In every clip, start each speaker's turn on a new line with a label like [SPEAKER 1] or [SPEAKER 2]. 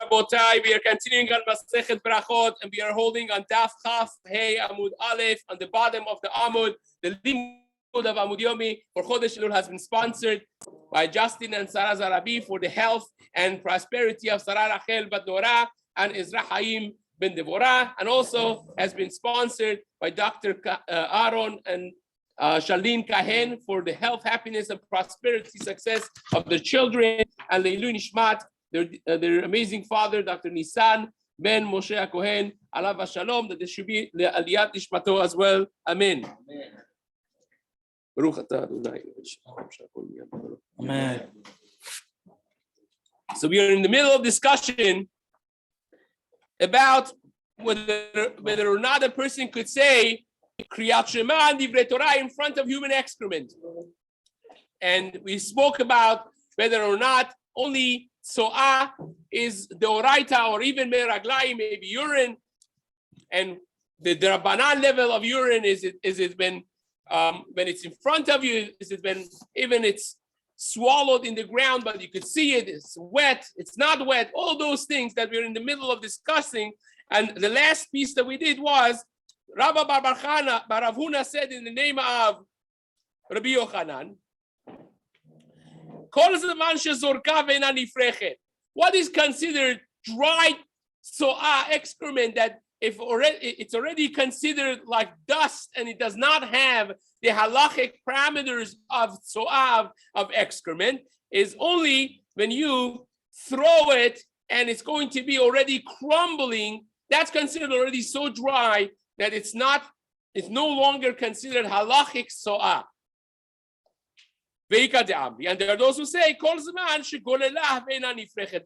[SPEAKER 1] Rabotai, we are continuing on Masechet Berachot, and we are holding on Daf Chaf Hey Amud Aleph on the bottom of the Amud. The Limud of Amud Yomi for Chodesh Elul has been sponsored by Justin and Sarah Rabbi for the health and prosperity of Sarah Rachel Bat Nora and Ezra Haim Ben Devorah, and also has been sponsored by Dr. Aaron and Shalin Kahen for the health, happiness, and prosperity, success of their children, and Leilu Nishmat, their amazing father, Dr. Nisan Ben Moshe Kohen, Alav Shalom, that there should be Aliyat Nishmato as well. Amen.
[SPEAKER 2] Amen.
[SPEAKER 1] So we are in the middle of discussion about whether or not a person could say Kriyat Shema and Divrei Torah in front of human excrement. And we spoke about whether or not only So'ah is the Oraita or even Meraglaim, maybe urine. And the Rabbanan level of urine, is it when it's in front of you, is it when even it's swallowed in the ground, but you could see it, it's wet, it's not wet, all those things that we're in the middle of discussing. And the last piece that we did was Rabbi Bar Huna said in the name of Rabbi Yochanan, what is considered dried so'ah excrement that if already it's already considered like dust and it does not have the halachic parameters of so'ah of excrement, is only when you throw it and it's going to be already crumbling. That's considered already so dry that it's no longer considered halachic so'ah. And there are those who say, there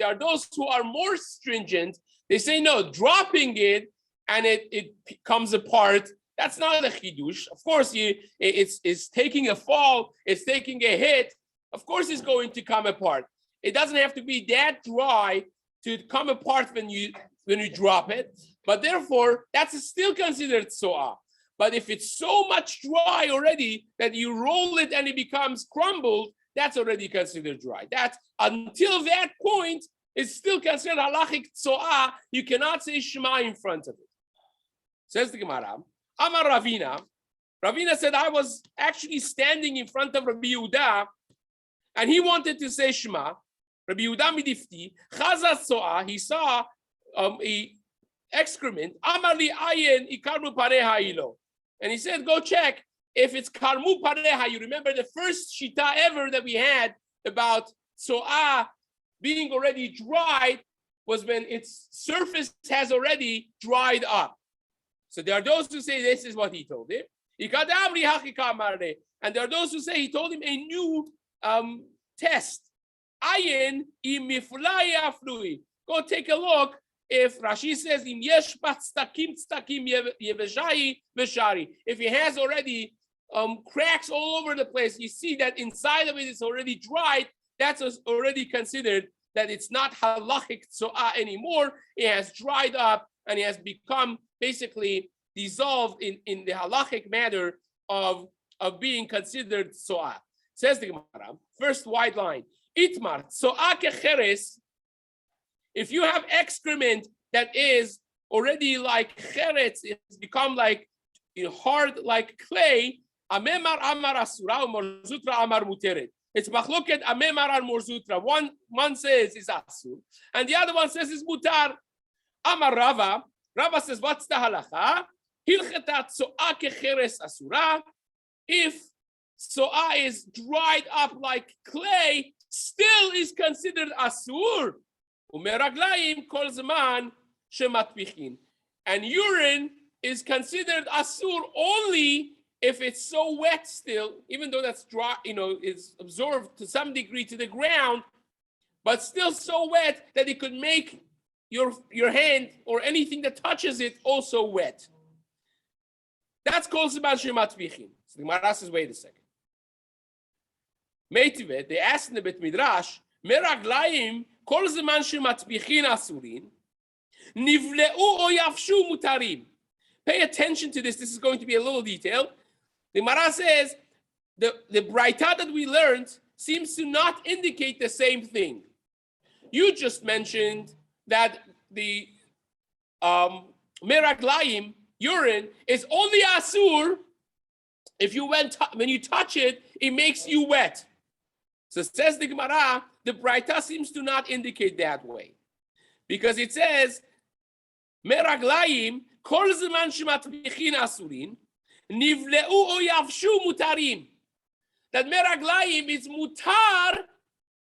[SPEAKER 1] are those who are more stringent. They say, no, dropping it and it comes apart, that's not a chidush. Of course, it's taking a fall, it's taking a hit. Of course, it's going to come apart. It doesn't have to be that dry to come apart when you drop it. But therefore, that's still considered so'ah. But if it's so much dry already that you roll it and it becomes crumbled, that's already considered dry. That's until that point, it's still considered halachic so'ah. You cannot say Shema in front of it. Says the Gemara, Amar Ravina. Ravina said, I was actually standing in front of Rabbi Yehuda, and he wanted to say Shema. Rabbi Yehuda midifti, Chazat so'ah, he saw a excrement. Amar li ayin ikarmu pareha ilo. And he said, go check if it's karmu pareha. You remember the first shita ever that we had about so'ah being already dried was when its surface has already dried up. So there are those who say this is what he told him. And there are those who say he told him a new test. Ayin imiflaya flui. Go take a look. If Rashi says im yesh tztakim yeveshai veshari, if it has already cracks all over the place, you see that inside of it is already dried. That's already considered that it's not halachic so'ah anymore. It has dried up and it has become basically dissolved in the halachic matter of being considered so'ah. Says the Gemara, first wide line, itmar so'ah kecheres. If you have excrement that is already like cheretz, it's become like hard like clay, amemar amar asura, morzutra amar muteret. It's machloket amemar and morzutra. One says is asur, and the other one says is mutar. Amar Rava. Rava says, what's the halacha? Hilchetat so'ah kecheres asura. If so'ah is dried up like clay, still is considered asur. Umeraglaim kol zman shematpichin. And urine is considered asur only if it's so wet still, even though that's dry, it's absorbed to some degree to the ground, but still so wet that it could make your hand or anything that touches it also wet. That's kol zman shematpichin. So the Gemara says, wait a second. Meitive, they asked in the Bet Midrash, meraglaim kol zeman shematbichin asurin, nivleu o yafshu mutarim. Pay attention to this. This is going to be a little detail. The Gemara says the braita that we learned seems to not indicate the same thing. You just mentioned that the meraglayim, urine, is only asur if you when you touch it, it makes you wet. So says the Gemara, the Braita seems to not indicate that way. Because it says, meraglayim, kol zeman shematbichin asurin, nivleu o yavshu mutarim. That meraglayim is mutar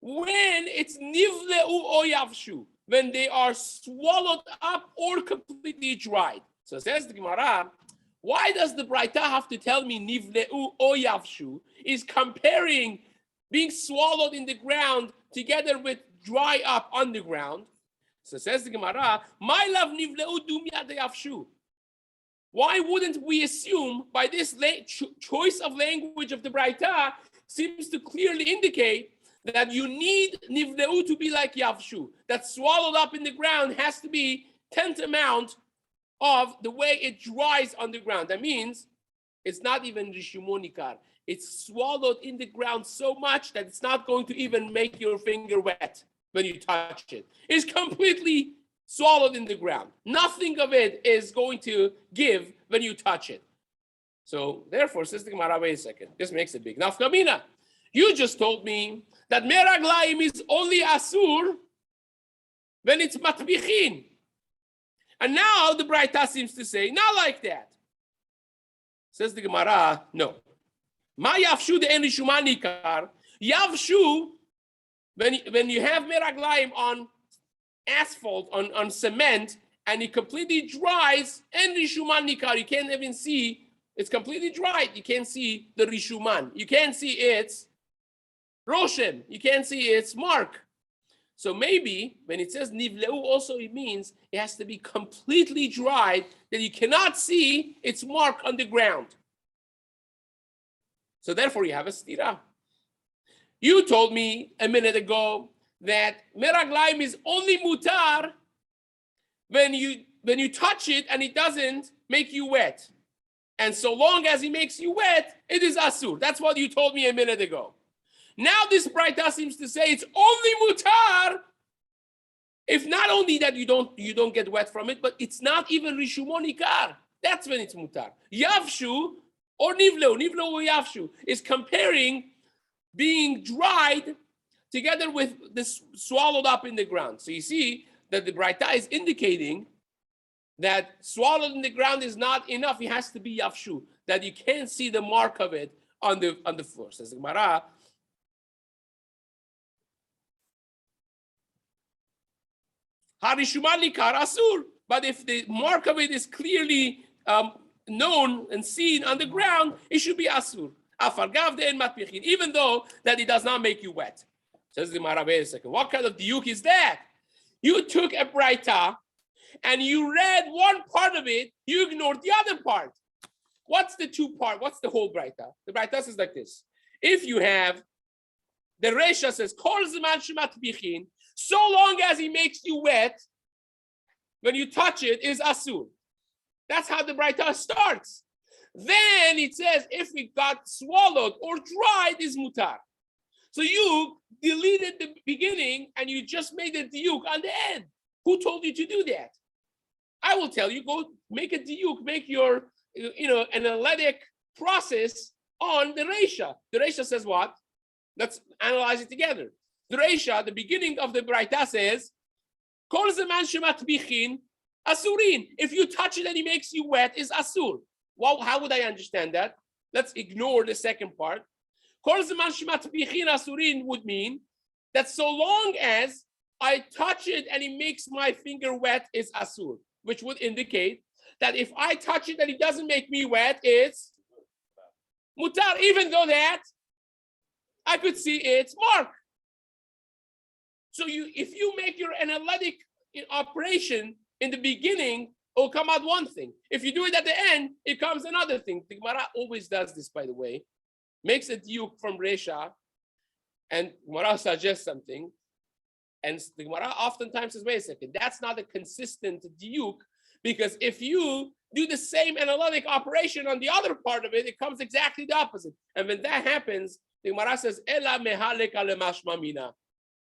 [SPEAKER 1] when it's nivleu o yavshu, when they are swallowed up or completely dried. So says the Gemara, why does the Braita have to tell me nivleu o yavshu? Is comparing being swallowed in the ground together with dry up on the ground. So says the Gemara, my love nivleu dumya de yavshu. Why wouldn't we assume by this choice of language of the Braita seems to clearly indicate that you need nivleu to be like yavshu, that swallowed up in the ground has to be 10th amount of the way it dries on the ground. That means it's not even rishumonikar. It's swallowed in the ground so much that it's not going to even make your finger wet when you touch it. It's completely swallowed in the ground. Nothing of it is going to give when you touch it. So therefore, says the Gemara, wait a second. This makes a big nafkamina. You just told me that meraglayim is only asur when it's matbichin. And now the Braita seems to say, not like that. Says the Gemara, no. Ma yavshu de en rishumanikar. Yavshu, when you have meraglayim on asphalt, on cement, and it completely dries, en rishumanikar, you can't even see, it's completely dried. You can't see the rishuman. You can't see its roshem. You can't see its mark. So maybe when it says nivleu, also it means it has to be completely dried, that you cannot see its mark on the ground. So therefore you have a stira. You told me a minute ago that meraglayim is only mutar when you touch it and it doesn't make you wet. And so long as it makes you wet, it is asur. That's what you told me a minute ago. Now this Braita seems to say it's only mutar if not only that you don't get wet from it, but it's not even rishumonikar. That's when it's mutar. Yavshu or nivleu or yavshu is comparing being dried together with this swallowed up in the ground. So you see that the Braita is indicating that swallowed in the ground is not enough. It has to be yavshu, that you can't see the mark of it on the floor. Says the Gemara, harishumani kar asur. But if the mark of it is clearly known and seen on the ground, it should be asur. Even though that it does not make you wet. Says the Gemara, wait a second. What kind of diuk is that? You took a Braita and you read one part of it, you ignored the other part. What's the two part? What's the whole Braita? The Braita says like this. If you have, the Resha says, Kol zeman shematbichin, so long as he makes you wet, when you touch it, is asur. That's how the Braita starts. Then it says, if it got swallowed or dried, is mutar. So you deleted the beginning and you just made a diuk on the end. Who told you to do that? I will tell you, go make a diuk, make your, analytic process on the Reisha. The Reisha says what? Let's analyze it together. The Reisha, the beginning of the Braita says, Kol zeman shematbichin asurin. If you touch it and it makes you wet, is asur. Well, how would I understand that? Let's ignore the second part. Kol zeman shematbichin asurin would mean that so long as I touch it and it makes my finger wet, is asur, which would indicate that if I touch it and it doesn't make me wet, it's mutar, even though that I could see its mark. So if you make your analytic operation in the beginning, it'll come out one thing. If you do it at the end, it comes another thing. The Gemara always does this, by the way. Makes a diuk from Resha, and Gemara suggests something. And the Gemara oftentimes says, wait a second, that's not a consistent diuk, because if you do the same analytic operation on the other part of it, it comes exactly the opposite. And when that happens, the Gemara says, Ela mehalek ale mashma mina.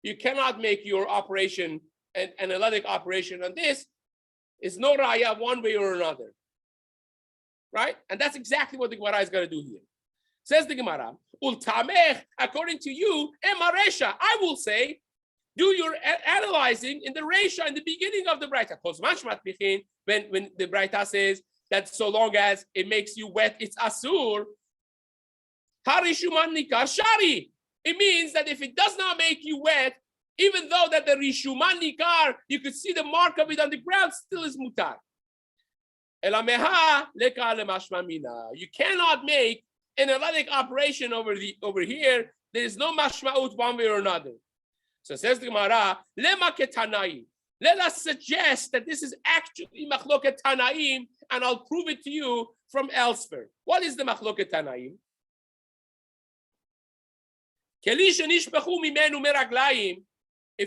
[SPEAKER 1] You cannot make your operation an analytic operation on this is no raya one way or another. Right? And that's exactly what the Gemara is going to do here. Says the Gemara, Ultamech, according to you, emaresha, I will say, do your analyzing in the resha, in the beginning of the Braita. When the Braita says that so long as it makes you wet, it's asur. Harishuman nikar shari. It means that if it does not make you wet, even though that the rishuman nikar, you could see the mark of it on the ground, still is mutar. You cannot make an analytic operation over here. There is no mashma'ut one way or another. So says the Gemara, lema ketanaim. Let us suggest that this is actually machloket tanaim, and I'll prove it to you from elsewhere. What is the machloket tanaim? If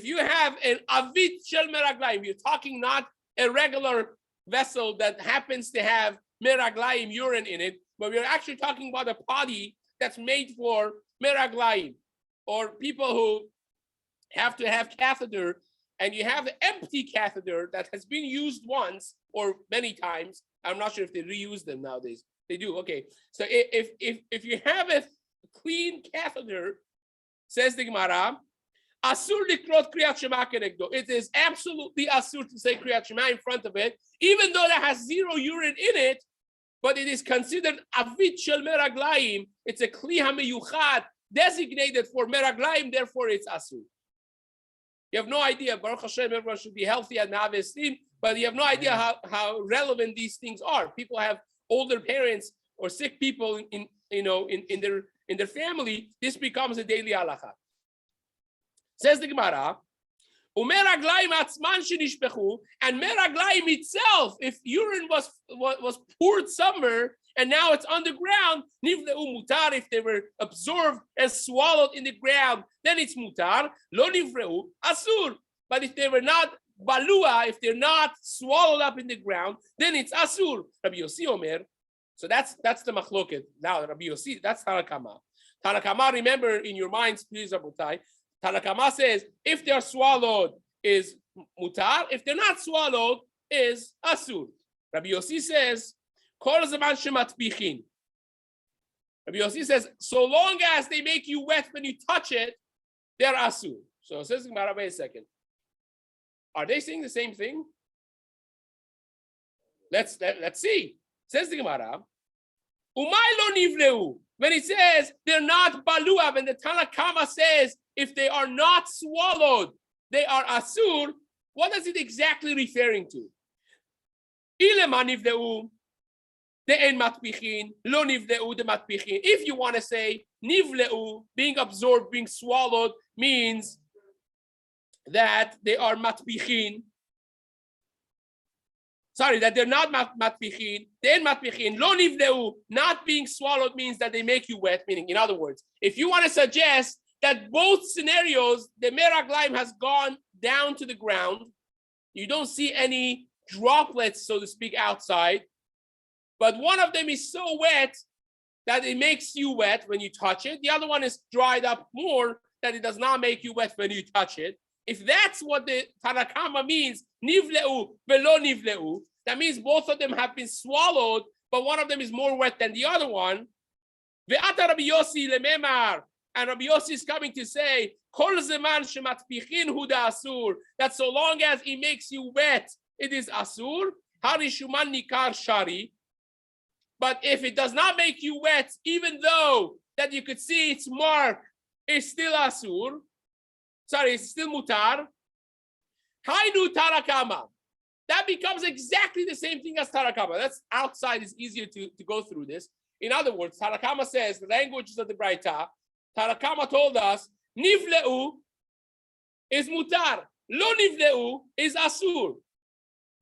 [SPEAKER 1] you have an avit shel meraglayim, you're talking not a regular vessel that happens to have meraglayim, urine in it, but we're actually talking about a potty that's made for meraglayim, or people who have to have catheter, and you have an empty catheter that has been used once or many times. I'm not sure if they reuse them nowadays. They do. Okay. So if you have a clean catheter, says the Gemara, asur likrot kriyat shema kenegdo. It is absolutely asur to say kriyat shema in front of it, even though that has zero urine in it, but it is considered avit shel meraglayim. It's a kli hamiyuchad designated for meraglayim, therefore it's asur. You have no idea. Baruch Hashem, everyone should be healthy and have esteem, but you have no idea how relevant these things are. People have older parents or sick people in their family. This becomes a daily halacha. Says the Gemara, umeraglayim atzman shenishpechu, and meraglayim itself, if urine was poured somewhere and now it's underground, nivleu mutar, if they were absorbed and swallowed in the ground, then it's mutar. Lo nivreu asur. But if they were not balua, if they're not swallowed up in the ground, then it's asur. Rabbi Yossi Omer. So that's the machloket. Now Rabbi Yossi, that's Tanakama. Tanakama, remember in your minds, please, Rabotai. Tanakama says if they're swallowed is mutar, if they're not swallowed is asur. Rabbi Yossi says, Rabbi Yossi says, so long as they make you wet when you touch it, they're asur. So it says, wait a second. Are they saying the same thing? Let's see. Says the Gemara, when it says they're not balua, when the Tanakama says if they are not swallowed, they are asur, what is it exactly referring to? If you want to say nivleu, being absorbed, being swallowed, means that they are matbichin. Sorry, that they're not matbichin. They're matbichin. Lo nivleu, not being swallowed means that they make you wet. Meaning, in other words, if you want to suggest that both scenarios, the meraglayim has gone down to the ground, you don't see any droplets, so to speak, outside, but one of them is so wet that it makes you wet when you touch it. The other one is dried up more that it does not make you wet when you touch it. If that's what the Tanakama means, nivleu velo nivleu, that means both of them have been swallowed, but one of them is more wet than the other one. Ve'ata Rabbi Yossi lememar, and Rabbi Yossi is coming to say, kol zeman shematpichin hu asur, that so long as it makes you wet, it is asur. Harishuman nikar shari. But if it does not make you wet, even though that you could see its mark, it's still asur. Sorry, it's still mutar. Hainu tarakama. That becomes exactly the same thing as tarakama. That's outside. It's easier to go through this. In other words, tarakama says, the languages of the Braita, tarakama told us, nivleu is mutar. Lo nivleu is asur.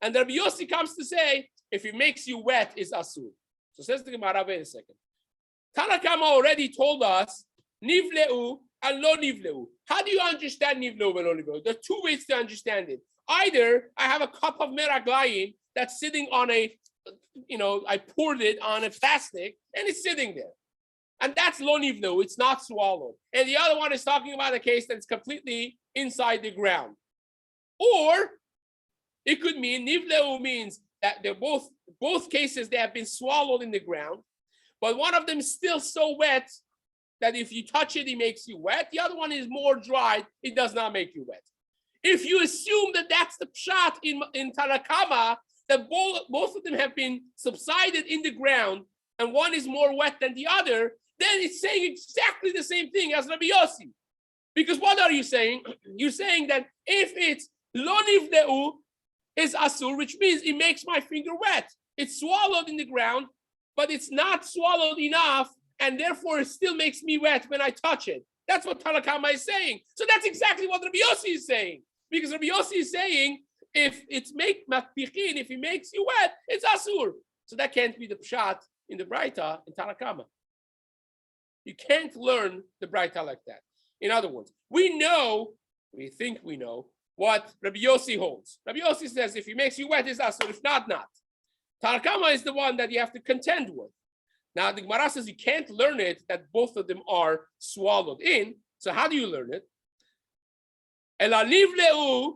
[SPEAKER 1] And Rabbi Yossi comes to say, if it makes you wet, it's asur. So says the Gemara, wait a second. Tanakama already told us, nivleu and lo nivleu. How do you understand nivleu and lo nivleu? There are two ways to understand it. Either I have a cup of meraglayim that's sitting on I poured it on a plastic and it's sitting there. And that's lo nivleu, it's not swallowed. And the other one is talking about a case that's completely inside the ground. Or it could mean nivleu means that they're both cases they have been swallowed in the ground, but one of them is still so wet that if you touch it, it makes you wet. The other one is more dried, it does not make you wet. If you assume that that's the pshat in Tarakama, that both of them have been subsided in the ground, and one is more wet than the other, then it's saying exactly the same thing as Rabbi Yossi. Because what are you saying? You're saying that if it's lo nivleu is asur, which means it makes my finger wet. It's swallowed in the ground, but it's not swallowed enough, and therefore it still makes me wet when I touch it. That's what Tanakama is saying. So that's exactly what Rabbi Yossi is saying. Because Rabbi Yossi is saying, if it's make matpichin, if it makes you wet, it's asur. So that can't be the pshat in the Braita in Tanakama. You can't learn the Braita like that. In other words, we think we know what Rabbi Yossi holds. Rabbi Yossi says, if he makes you wet, it's asur. If not, not. Tanakama is the one that you have to contend with. Now, the Gemara says you can't learn it that both of them are swallowed in. So how do you learn it? Ela nivleu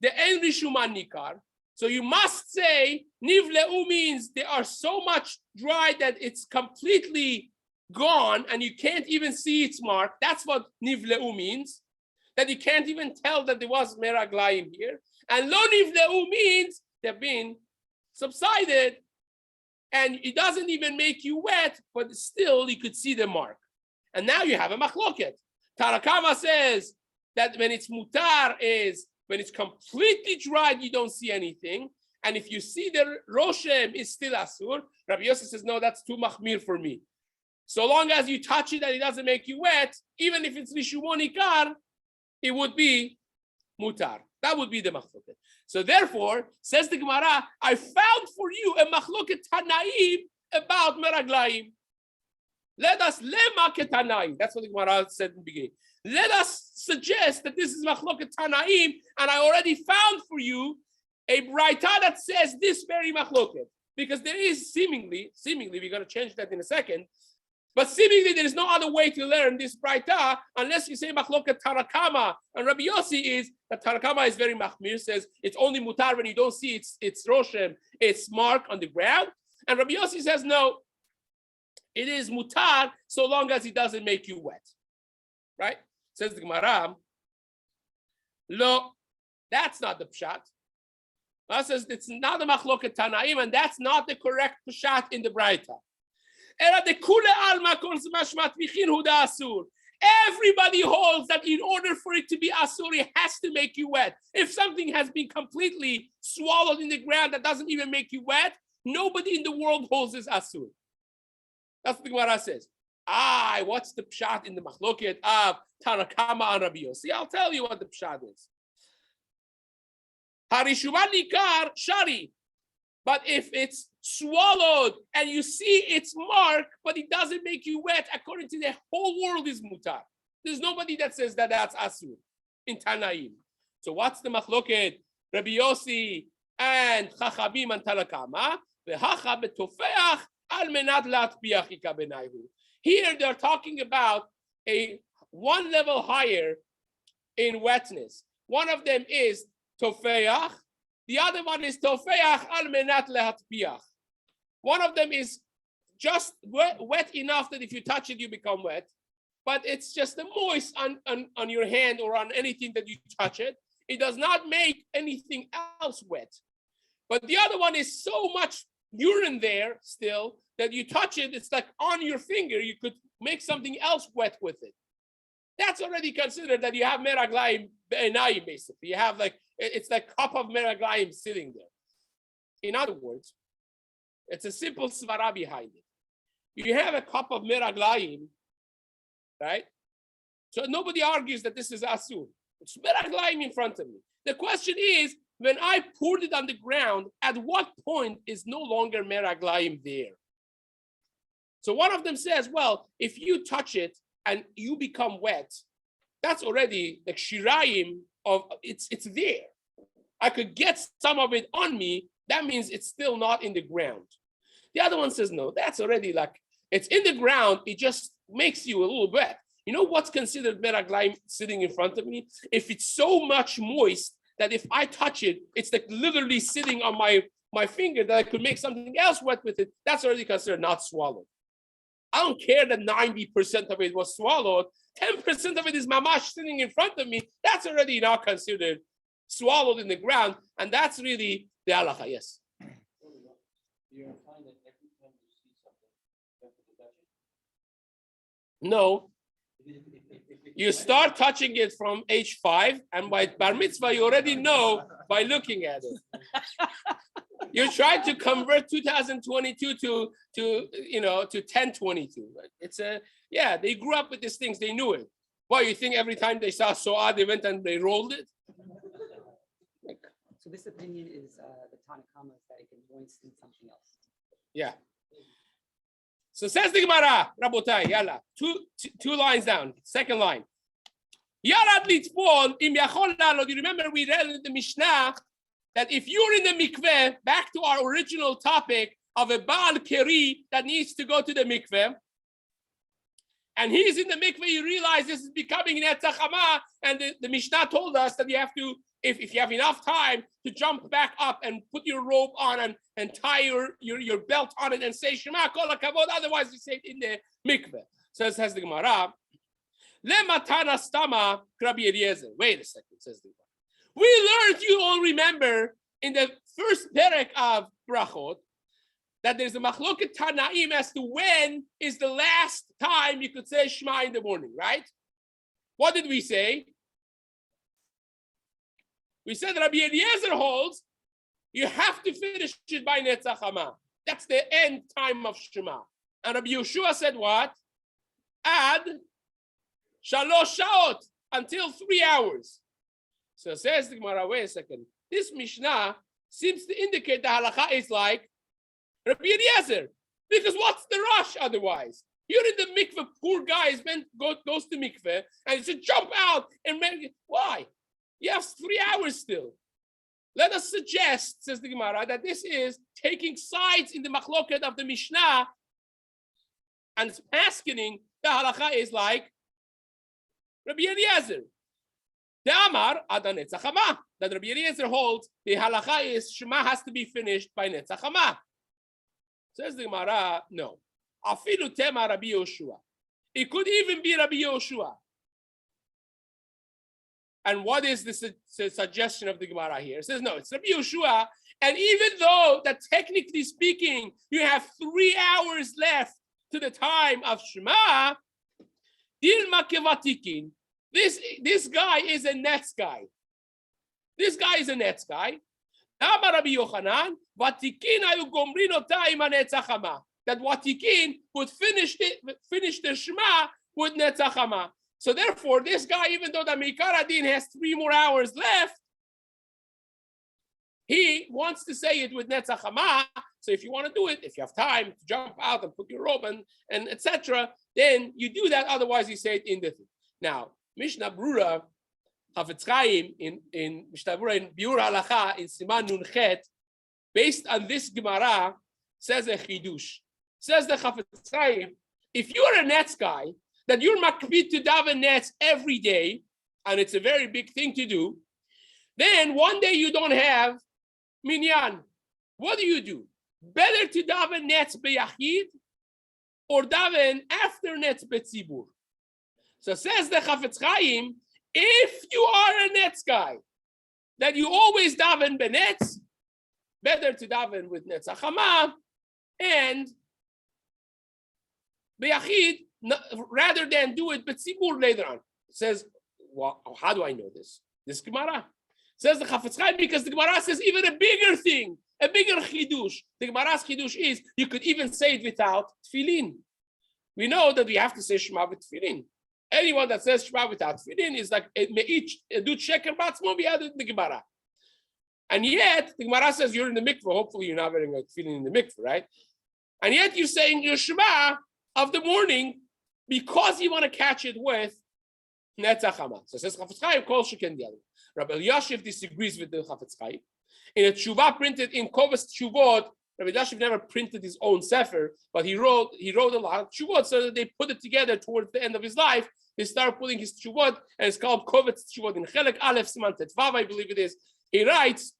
[SPEAKER 1] de en rishuman nikar. So you must say nivleu means they are so much dry that it's completely gone and you can't even see its mark. That's what nivleu means. That you can't even tell that there was meraglayim here. And lo nivleu means they've been subsided and it doesn't even make you wet, but still you could see the mark. And now you have a machloket. Tarakama says that when it's mutar is when it's completely dried, you don't see anything. And if you see the roshem is still asur, Rabbi Yossi says, no, that's too machmir for me. So long as you touch it and it doesn't make you wet, even if it's rishumonikar, it would be mutar. That would be the machloket. So therefore, says the Gemara, I found for you a machloket tanaim about meraglayim. Let us lema ketanaim. That's what the Gemara said in the beginning. Let us suggest that this is machloket tanaim, and I already found for you a braita that says this very machloket. Because there is seemingly, we're going to change that in a second, but seemingly there is no other way to learn this braita unless you say machloket Tarakama. And Rabbi Yossi is that Tarakama is very machmir, says it's only mutar when you don't see its roshem, its mark on the ground. And Rabbi Yossi says no, it is mutar so long as it doesn't make you wet. Right? Says the Gemara, lo, that's not the pshat. That says it's not the machloket Tanaim, and that's not the correct pshat in the braita. Everybody holds that in order for it to be asur, it has to make you wet. If something has been completely swallowed in the ground that doesn't even make you wet, nobody in the world holds this asur. That's what the Gemara says. What's the pshat in the machloket of Tarakama and Rabbi Yossi? I'll tell you what the pshat is. Harishuman nikar shari. But if it's swallowed and you see its mark, but it doesn't make you wet, according to the whole world is mutar. There's nobody that says that that's asur in Tanaim. So what's the machloket? Rabbi Yossi and Chachamim and Tarakama. V'hacha betofeach al menat latpiach ika benayhu. Here they're talking about a one level higher in wetness. One of them is tofeach. The other one is tofeach al menat lehatpiach. One of them is just wet enough that if you touch it, you become wet. But it's just a moist on your hand or on anything that you touch it. It does not make anything else wet. But the other one is so much urine there still that you touch it, it's like on your finger, you could make something else wet with it. That's already considered that you have meraglayim be'enayim, basically. You have it's like cup of meraglayim sitting there. In other words, it's a simple svara behind it. You have a cup of meraglayim, right? So nobody argues that this is asur. It's meraglayim in front of me. The question is, when I poured it on the ground, at what point is no longer meraglayim there? So one of them says, well, if you touch it and you become wet, that's already the shirayim of it's there. I could get some of it on me. That means it's still not in the ground. The other one says, no, that's already it's in the ground. It just makes you a little wet. You know what's considered meraglayim sitting in front of me? If it's so much moist that if I touch it, it's like literally sitting on my finger that I could make something else wet with it. That's already considered not swallowed. I don't care that 90% of it was swallowed. 10% of it is mamash sitting in front of me. That's already not considered swallowed in the ground. And that's really the halacha, yes.
[SPEAKER 2] You're implying that every time you see something, you have to touch it?
[SPEAKER 1] No. You start touching it from age 5, and by bar mitzvah, you already know by looking at it. You're trying to convert 2022 to 1022. It's they grew up with these things, they knew it. Why, you think every time they saw So'ad, they went and they rolled it?
[SPEAKER 3] So this opinion is the Tanakama, that it can moisten something else.
[SPEAKER 1] Yeah. So says the Gemara, Rabotai, yalla. Two lines down. Second line. Yarad litzpon im yachol lalo. Do you remember we read in the Mishnah that if you're in the mikveh, back to our original topic of a Baal Keri that needs to go to the mikveh, and he's in the mikveh, you realize this is becoming Netzach Hama, and the Mishnah told us that you have to, if you have enough time, to jump back up and put your robe on and tie your belt on it and say Shema Kol HaKavod, otherwise you say it in the mikveh. So it says the Gemara, Lematana Stama Rabbi Eliezer. Wait a second, says the Gemara. We learned, you all remember, in the first perek of Berachot, that there's a machloket Tanaim as to when is the last time you could say Shema in the morning, right? What did we say? We said Rabbi Eliezer holds you have to finish it by Netzach Hama. That's the end time of Shema. And Rabbi Yeshua said what? Add shalosh shaot, until 3 hours. So says the Gemara, wait a second. This Mishnah seems to indicate the halacha is like Rabbi Eliezer. Because what's the rush otherwise? You're in the mikveh, poor guy goes to mikveh, and he said, jump out and make. Why? You have 3 hours still. Let us suggest, says the Gemara, that this is taking sides in the machloket of the Mishnah, and asking the halacha is like Rabbi Eliezer. The Amar Adan Netzach Hama, that Rabbi Eliezer holds the halacha is Shema has to be finished by Netzach Hama. Says the Gemara, no. Afilu tema Rabbi Yoshua. It could even be Rabbi Yoshua. And what is the suggestion of the Gemara here? It says, no, it's Rabbi Yoshua. And even though that technically speaking, you have 3 hours left to the time of Shema, Dilma Kevatikin. This guy is a nets guy. This guy is a nets guy. Rabbi Yochanan, Vatikin ayu gomrin ota im hanetzach hama. That Vatikin would finish the Shema with Netzach Hama. So therefore, this guy, even though the Mikar Adin has 3 more hours left, he wants to say it with Netzach Hama. So if you want to do it, if you have time to jump out and put your robe and etc., then you do that. Otherwise, you say it in the thing. Now, Mishnah Brura, Chafetz Chaim in Mishnah Brura in Biur Halacha in Siman Nun Chet, based on this Gemara, says a chidush. Says the Chafetz Chaim, if you're a nets guy, that you're makbid to daven nets every day, and it's a very big thing to do, then one day you don't have minyan. What do? Better to daven nets beyachid or daven after nets betzibur. So says the Chafetz Chaim, if you are a nets guy, that you always daven benetz, better to daven with Netzach Hama and beyachid, rather than do it betzibur later on. It says, well, how do I know this? This Gemara says the Chafetz Chaim, because the Gemara says even a bigger thing, a bigger chidush. The Gemara's chidush is you could even say it without tefillin. We know that we have to say Shema with tefillin. Anyone that says Shema without tefillin is like me'ich edut sheker batzmo b'yad in the Gemara. And yet the Gemara says you're in the mikveh. Hopefully you're not wearing like tefillin in the mikveh, right? And yet you're saying your Shema of the morning because you want to catch it with Netzach Hama. So it says Chafetz Chaim kol sheken di'alei. Rabbi Elyashiv disagrees with the Chafetz Chaim. In a tshuva printed in Kovas Tshuvot, Rabbi Elyashiv never printed his own sefer, but he wrote a lot of tshuvot so that they put it together towards the end of his life. he started putting his tshuvot, and it's called Kovetz Tshuvot in Chelek Aleph Siman Tetvav, I believe it is. He writes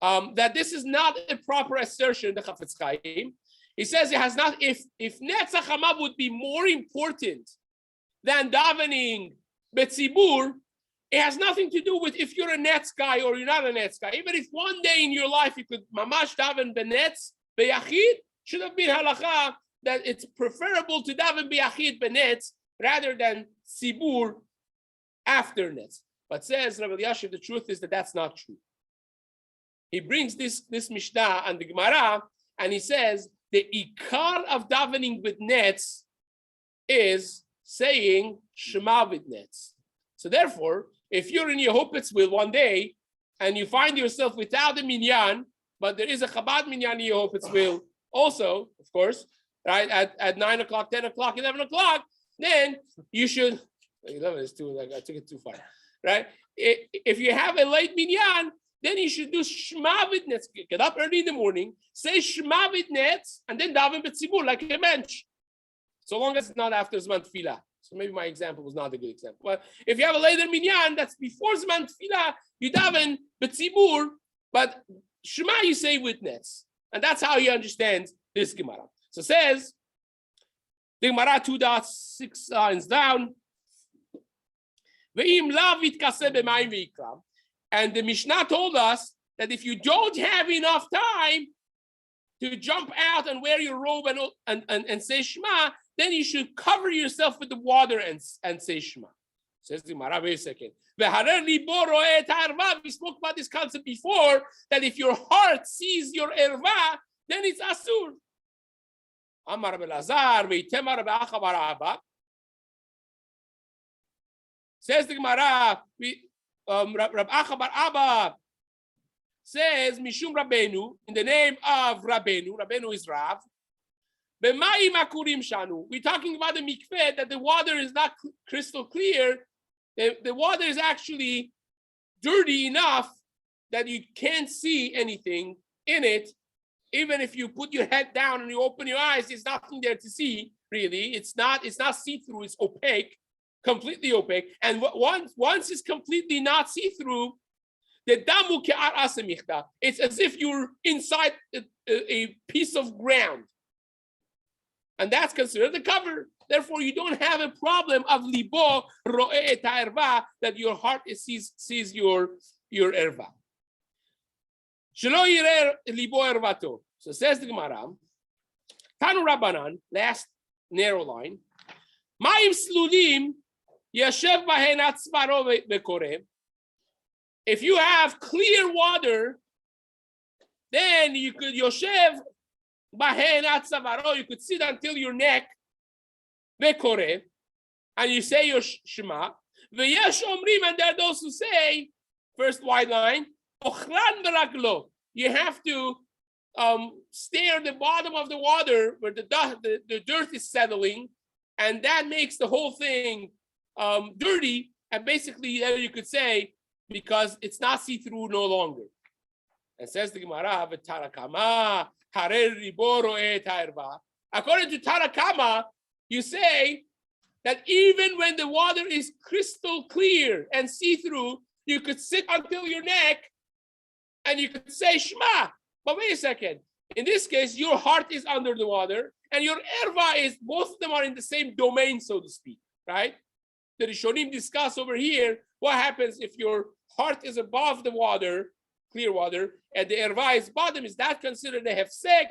[SPEAKER 1] that this is not a proper assertion, the Chafetz Chaim. He says it has not, if Netzach Hamav would be more important than davening betzibur, it has nothing to do with if you're a Netz guy or you're not a Netz guy. Even if one day in your life you could mamash daven benetz, beyachid, should have been halacha that it's preferable to daven beyachid benetz rather than tzibur after netz. But says Rabbi Elyashiv, the truth is that that's not true. He brings this Mishnah and the Gemara, and he says the ikar of davening with netz is saying Shema with netz. So therefore, if you're in Yehopetz will one day and you find yourself without a minyan, but there is a Chabad minyan in Yehopetz will also, of course, right, at 9 o'clock, 10 o'clock, 11 o'clock, then you should, 11 is too, like I took it too far, right? If you have a late minyan, then you should do Shema with netz. Get up early in the morning, say Shema with netz, and then daven b'tzibur like a mensch. So long as it's not after Zman Tefillah. So maybe my example was not a good example. But if you have a later minyan that's before Zman Tefillah, you daven b'tzibur, but Shema you say with netz. And that's how he understands this Gemara. So says, the Gemara 2.6 lines down, and the Mishnah told us that if you don't have enough time to jump out and wear your robe and say Shema, then you should cover yourself with the water and say Shema. Says the Gemara, wait a second. We spoke about this concept before, that if your heart sees your erva, then it's asur. Amar Belazar, veitemar be'acha bar Abba. Says the Gemara, Rab Acha bar Abba says, Mishum Rabbeinu, in the name of Rabbeinu, Rabbeinu is Rav, B'mayim akurim shanu. We're talking about the mikveh, that the water is not crystal clear. The water is actually dirty enough that you can't see anything in it. Even if you put your head down and you open your eyes, there's nothing there to see, really. It's not see-through, it's opaque, completely opaque. And once it's completely not see-through, the damu ke'ar asemichta. It's as if you're inside a piece of ground. And that's considered the cover. Therefore, you don't have a problem of libo ro'e et ha'erva, that your heart sees your erva. Shelo yirer libo ervato. So says the Gemara, Tanu Rabbanan, last narrow line, Ma'im slulim yashev bahen atzvaro ve'koreh. If you have clear water, then you could yoshev bahen atzvaro, you could sit until your neck, ve'koreh, and you say your Shema. Ve'yesh omrim, and there are those who say, first wide line, ochlan v'raglo. You have to stare at the bottom of the water where the dirt is settling, and that makes the whole thing dirty. And basically, you could say, because it's not see-through no longer. And says the Gemara, "V'tarakama harer riboro et ha'erva." According to Tarakama, you say that even when the water is crystal clear and see-through, you could sit until your neck and you could say Shema. But wait a second. In this case, your heart is under the water and your erva is, both of them are in the same domain, so to speak, right? The Rishonim discuss over here what happens if your heart is above the water, clear water, and the erva is bottom. Is that considered a hefsek?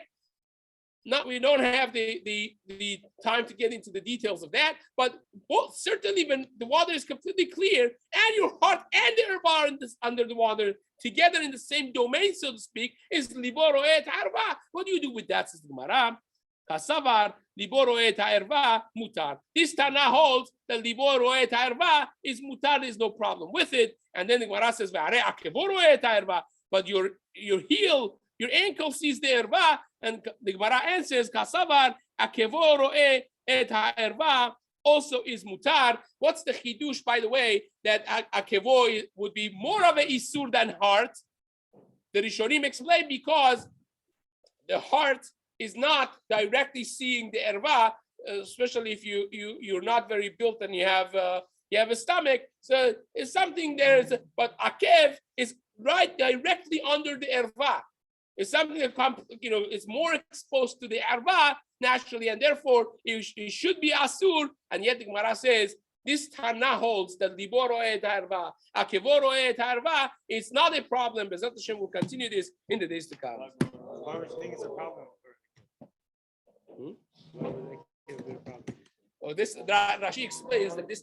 [SPEAKER 1] Not, we don't have the time to get into the details of that, but certainly when the water is completely clear and your heart and the erva are under the water together in the same domain, so to speak, is liboro et ha'erva. What do you do with that, says the Gemara? Kasavar liboro et ha'erva mutar. This Tana holds that liboro et ha'erva is mutar. There's no problem with it. And then the Gemara says ve'are akevoro et ha'erva. But your heel, your ankle sees the erva, and the Gemara answers kasavar akevoro et ha'erva also is mutar. What's the chidush, by the way, that akevo would be more of a isur than heart? The Rishonim explain because the heart is not directly seeing the erva, especially if you're not very built and you have a stomach. So it's something there. But akev is right directly under the erva. It's something that is more exposed to the erva naturally, and therefore it should be asur. And yet the Gemara says this Tana holds that liboro et harva, akevoro et harva. It's not a problem. Bezat Hashem will continue this in the days to come.
[SPEAKER 4] Why would you think it's a problem? Why would they think it's a problem?
[SPEAKER 1] Rashi explains that this